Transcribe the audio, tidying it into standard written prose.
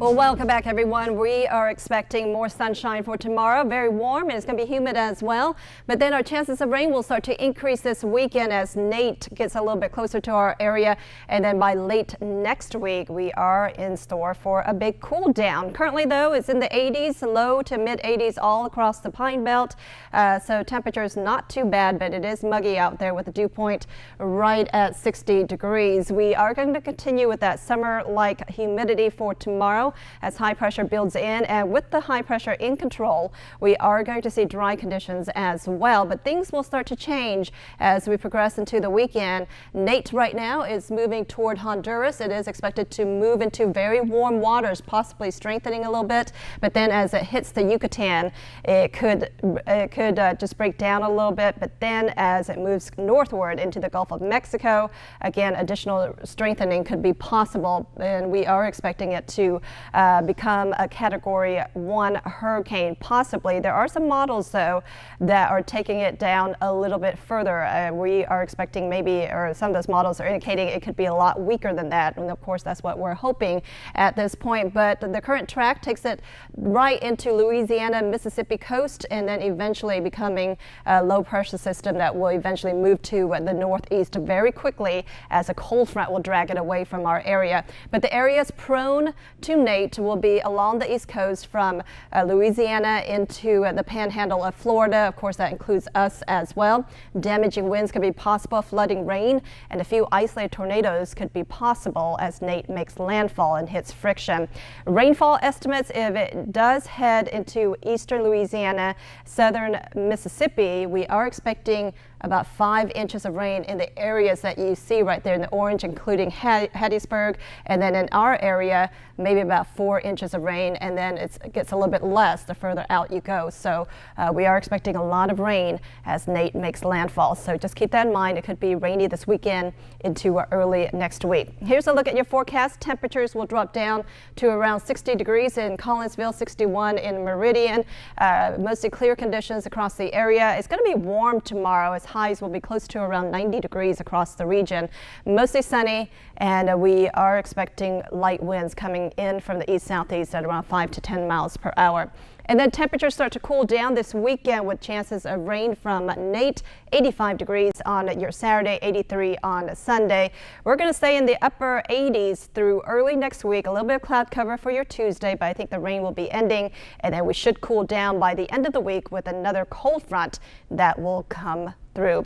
Well, welcome back, everyone. We are expecting more sunshine for tomorrow. Very warm, and it's going to be humid as well. But then our chances of rain will start to increase this weekend as Nate gets a little bit closer to our area. And then by late next week, we are in store for a big cool down. Currently, though, it's in the 80s, low to mid 80s all across the Pine Belt. So temperature is not too bad, but it is muggy out there with the dew point right at 60 degrees. We are going to continue with that summer-like humidity for tomorrow as high pressure builds in, and with the high pressure in control, we are going to see dry conditions as well. But things will start to change as we progress into the weekend. Nate right now is moving toward Honduras. It is expected to move into very warm waters, possibly strengthening a little bit. But then as it hits the Yucatan, it could just break down a little bit. But then as it moves northward into the Gulf of Mexico, again, additional strengthening could be possible, and we are expecting it to become a Category 1 hurricane, possibly. There are some models, though, that are taking it down a little bit further. We are expecting maybe, or some of those models are indicating it could be a lot weaker than that. And of course, that's what we're hoping at this point. But the current track takes it right into Louisiana, Mississippi coast, and then eventually becoming a low pressure system that will eventually move to the northeast very quickly as a cold front will drag it away from our area. But the areas prone to Nate will be along the east coast from Louisiana into the panhandle of Florida. Of course, that includes us as well. Damaging winds could be possible, flooding rain, and a few isolated tornadoes could be possible as Nate makes landfall and hits friction. Rainfall estimates, if it does head into eastern Louisiana, southern Mississippi, we are expecting about 5 inches of rain in the areas that you see right there in the orange, including Hattiesburg, and then in our area, maybe about 4 inches of rain, and then it gets a little bit less the further out you go. So we are expecting a lot of rain as Nate makes landfall. So just keep that in mind. It could be rainy this weekend into early next week. Here's a look at your forecast. Temperatures will drop down to around 60 degrees in Collinsville, 61 in Meridian. Mostly clear conditions across the area. It's going to be warm tomorrow as highs will be close to around 90 degrees across the region. Mostly sunny, and we are expecting light winds coming in from the east-southeast at around 5 to 10 miles per hour. And then temperatures start to cool down this weekend with chances of rain from Nate. 85 degrees on your Saturday, 83 on Sunday. We're going to stay in the upper 80s through early next week. A little bit of cloud cover for your Tuesday, but I think the rain will be ending, and then we should cool down by the end of the week with another cold front that will come through.